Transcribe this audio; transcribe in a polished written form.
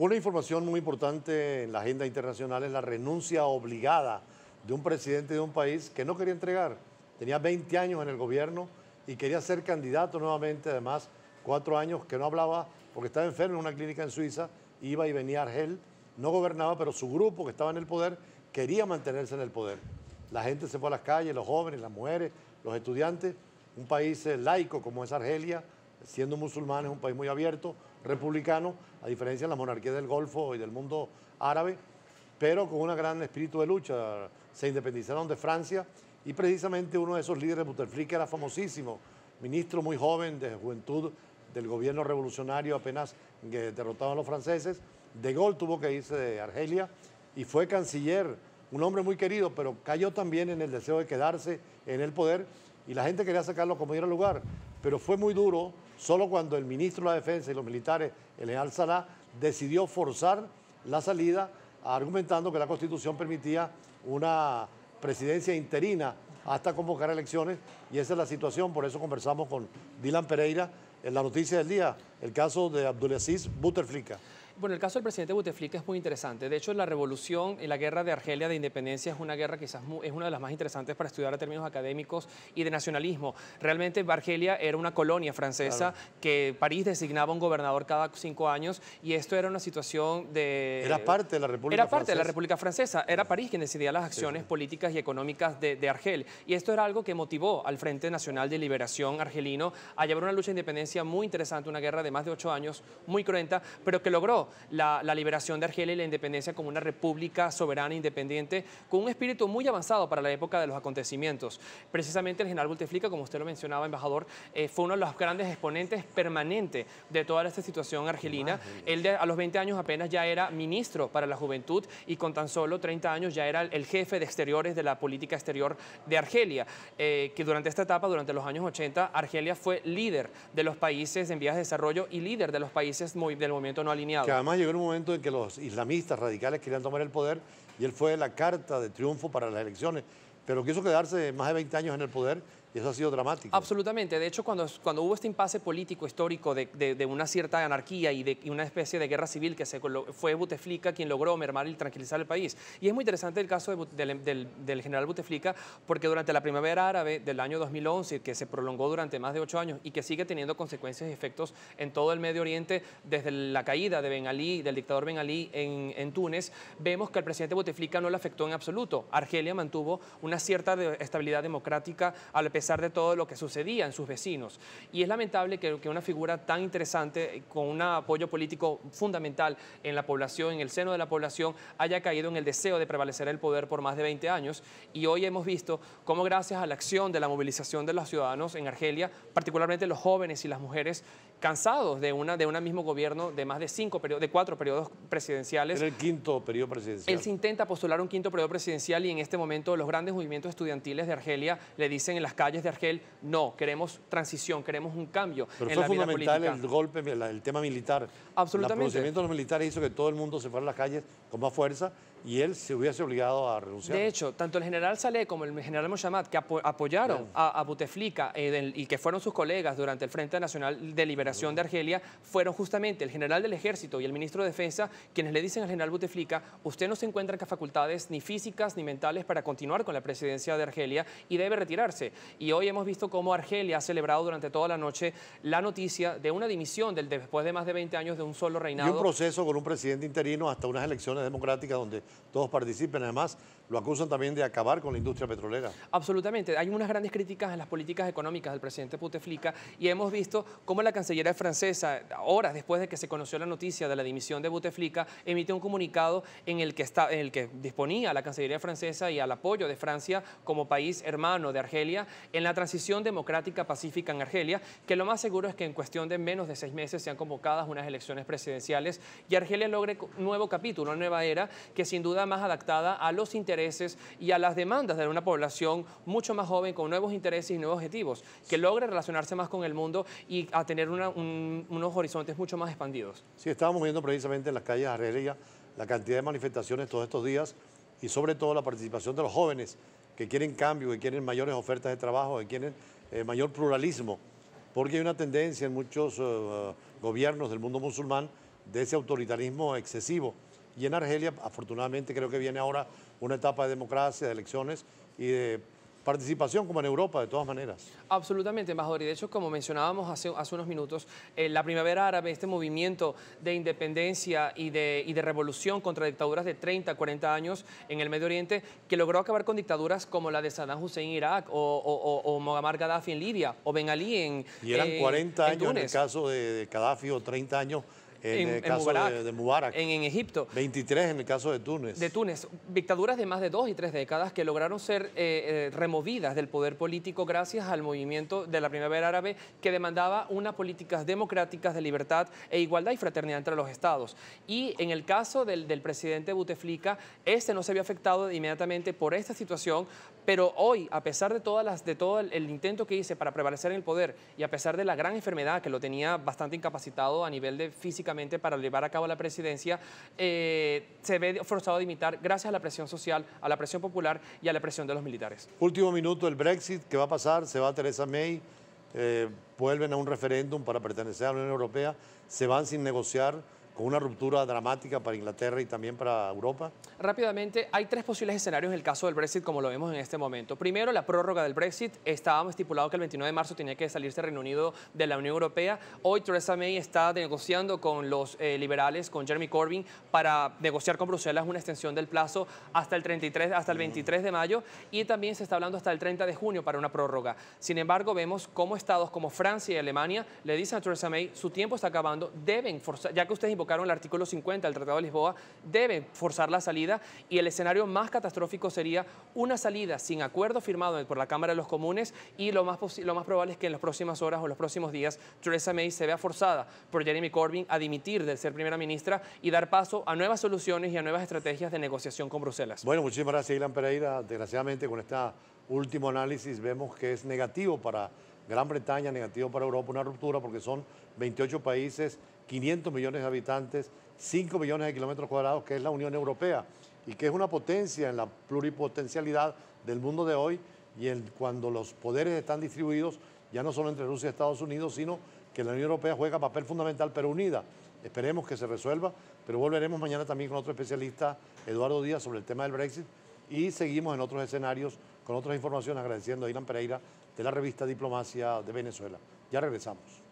Una información muy importante en la agenda internacional es la renuncia obligada de un presidente de un país que no quería entregar. Tenía 20 años en el gobierno y quería ser candidato nuevamente, además 4 años que no hablaba porque estaba enfermo en una clínica en Suiza, iba y venía a Argel, no gobernaba, pero su grupo que estaba en el poder quería mantenerse en el poder. La gente se fue a las calles, los jóvenes, las mujeres, los estudiantes. Un país laico como es Argelia, siendo musulmán, es un país muy abierto, republicano, a diferencia de las monarquías del Golfo y del mundo árabe, pero con un gran espíritu de lucha. Se independizaron de Francia y precisamente uno de esos líderes, Bouteflika, era famosísimo, ministro muy joven de juventud del gobierno revolucionario, apenas derrotado a los franceses. De Gaulle tuvo que irse de Argelia y fue canciller, un hombre muy querido, pero cayó también en el deseo de quedarse en el poder y la gente quería sacarlo como diera lugar. Pero fue muy duro solo cuando el ministro de la Defensa y los militares, el general Salah, decidió forzar la salida, argumentando que la Constitución permitía una presidencia interina hasta convocar elecciones, y esa es la situación. Por eso conversamos con Dylan Pereira en la noticia del día, el caso de Abdulaziz Bouteflika. Bueno, el caso del presidente Bouteflika es muy interesante. De hecho, la revolución y la guerra de Argelia de independencia es una guerra quizás es una de las más interesantes para estudiar a términos académicos y de nacionalismo. Realmente Argelia era una colonia francesa, claro, que París designaba un gobernador cada 5 años, y esto era una situación de... Era parte de la República Francesa. Era parte de la Francesa. República Francesa. Era París quien decidía las acciones políticas y económicas de Argel. Y esto era algo que motivó al Frente Nacional de Liberación argelino a llevar una lucha de independencia muy interesante, una guerra de más de 8 años, muy cruenta, pero que logró la liberación de Argelia y la independencia como una república soberana e independiente con un espíritu muy avanzado para la época de los acontecimientos. Precisamente el general Bouteflika, como usted lo mencionaba, embajador, fue uno de los grandes exponentes permanentes de toda esta situación argelina. Él a los 20 años apenas ya era ministro para la juventud y con tan solo 30 años ya era el jefe de exteriores de la política exterior de Argelia, que durante esta etapa, durante los años 80, Argelia fue líder de los países en vías de desarrollo y líder de los países del movimiento no alineado. Que además llegó un momento en que los islamistas radicales querían tomar el poder y él fue la carta de triunfo para las elecciones, pero quiso quedarse más de 20 años en el poder y eso ha sido dramático. Absolutamente. De hecho, cuando hubo este impasse político histórico de una cierta anarquía y una especie de guerra civil, fue Bouteflika quien logró mermar y tranquilizar el país. Y es muy interesante el caso del general Bouteflika, porque durante la primavera árabe del año 2011, que se prolongó durante más de 8 años y que sigue teniendo consecuencias y efectos en todo el Medio Oriente, desde la caída de Ben Ali, del dictador Ben Ali en Túnez, vemos que al presidente Bouteflika no le afectó en absoluto. Argelia mantuvo una cierta estabilidad democrática a pesar de todo lo que sucedía en sus vecinos. Y es lamentable que una figura tan interesante, con un apoyo político fundamental en la población, en el seno de la población, haya caído en el deseo de prevalecer el poder por más de 20 años. Y hoy hemos visto cómo, gracias a la acción de la movilización de los ciudadanos en Argelia, particularmente los jóvenes y las mujeres, cansados de un mismo gobierno de más de 4 periodos presidenciales. Era el 5º periodo presidencial. Él se intenta postular un 5º periodo presidencial y en este momento los grandes movimientos estudiantiles de Argelia le dicen en las calles de Argel: no, queremos transición, queremos un cambio en la vida política. Pero fue fundamental el golpe, el tema militar. Absolutamente. El pronunciamiento de los militares hizo que todo el mundo se fuera a las calles con más fuerza y él se hubiese obligado a renunciar. De hecho, tanto el general Saleh como el general Mohammad, que apoyaron a Bouteflika y que fueron sus colegas durante el Frente Nacional de Liberación de Argelia, fueron justamente el general del Ejército y el ministro de Defensa quienes le dicen al general Bouteflika: usted no se encuentra con facultades ni físicas ni mentales para continuar con la presidencia de Argelia y debe retirarse. Y hoy hemos visto cómo Argelia ha celebrado durante toda la noche la noticia de una dimisión después de más de 20 años de un solo reinado. Y un proceso con un presidente interino hasta unas elecciones democráticas donde todos participen. Además, lo acusan también de acabar con la industria petrolera. Absolutamente. Hay unas grandes críticas en las políticas económicas del presidente Bouteflika y hemos visto cómo la canciller francesa, horas después de que se conoció la noticia de la dimisión de Bouteflika, emite un comunicado en el que disponía a la Cancillería francesa y al apoyo de Francia como país hermano de Argelia en la transición democrática pacífica en Argelia, que lo más seguro es que en cuestión de menos de 6 meses sean convocadas unas elecciones presidenciales y Argelia logre un nuevo capítulo, una nueva era que sin duda más adaptada a los intereses y a las demandas de una población mucho más joven, con nuevos intereses y nuevos objetivos, que logre relacionarse más con el mundo y a tener unos horizontes mucho más expandidos. Sí, estábamos viendo precisamente en las calles de Argelia la cantidad de manifestaciones todos estos días y sobre todo la participación de los jóvenes que quieren cambio, que quieren mayores ofertas de trabajo, que quieren mayor pluralismo, porque hay una tendencia en muchos gobiernos del mundo musulmán de ese autoritarismo excesivo. Y en Argelia, afortunadamente, creo que viene ahora una etapa de democracia, de elecciones y de participación como en Europa, de todas maneras. Absolutamente, embajador. Y de hecho, como mencionábamos hace unos minutos, la primavera árabe, este movimiento de independencia y de revolución contra dictaduras de 30, 40 años en el Medio Oriente, que logró acabar con dictaduras como la de Saddam Hussein en Irak o Muammar Gaddafi en Libia o Ben Ali en Y eran 40 años en el Túnez. caso de Gaddafi o 30 años en el caso Mubarak, de Mubarak. en Egipto. 23 en el caso de Túnez. De Túnez, dictaduras de más de 2 y 3 décadas que lograron ser removidas del poder político gracias al movimiento de la primavera árabe que demandaba unas políticas democráticas de libertad e igualdad y fraternidad entre los estados. Y en el caso del presidente Bouteflika, este no se vio afectado inmediatamente por esta situación, pero hoy, a pesar de todo el intento que hice para prevalecer en el poder y a pesar de la gran enfermedad que lo tenía bastante incapacitado a nivel de físicamente para llevar a cabo la presidencia, se ve forzado a dimitir gracias a la presión social, a la presión popular y a la presión de los militares. Último minuto, el Brexit, ¿qué va a pasar? Se va Theresa May, vuelven a un referéndum para pertenecer a la Unión Europea, se van sin negociar, con una ruptura dramática para Inglaterra y también para Europa. Rápidamente, hay 3 posibles escenarios en el caso del Brexit, como lo vemos en este momento. Primero, la prórroga del Brexit. Estábamos estipulado que el 29 de marzo tenía que salirse Reino Unido de la Unión Europea. Hoy Theresa May está negociando con los liberales, con Jeremy Corbyn, para negociar con Bruselas una extensión del plazo hasta el 23 de mayo y también se está hablando hasta el 30 de junio para una prórroga. Sin embargo, vemos cómo estados como Francia y Alemania le dicen a Theresa May, su tiempo está acabando, deben forzar, ya que ustedes invocaron el artículo 50 del Tratado de Lisboa, deben forzar la salida y el escenario más catastrófico sería una salida sin acuerdo firmado por la Cámara de los Comunes y lo más probable es que en las próximas horas o los próximos días Theresa May se vea forzada por Jeremy Corbyn a dimitir de ser primera ministra y dar paso a nuevas soluciones y a nuevas estrategias de negociación con Bruselas. Bueno, muchísimas gracias, Ilan Pereira. Desgraciadamente, con este último análisis vemos que es negativo para Gran Bretaña, negativo para Europa, una ruptura porque son 28 países, 500 millones de habitantes, 5 millones de kilómetros cuadrados, que es la Unión Europea y que es una potencia en la pluripotencialidad del mundo de hoy y cuando los poderes están distribuidos, ya no solo entre Rusia y Estados Unidos, sino que la Unión Europea juega papel fundamental, pero unida. Esperemos que se resuelva, pero volveremos mañana también con otro especialista, Eduardo Díaz, sobre el tema del Brexit y seguimos en otros escenarios con otras informaciones, agradeciendo a Ilan Pereira de la revista Diplomacia de Venezuela. Ya regresamos.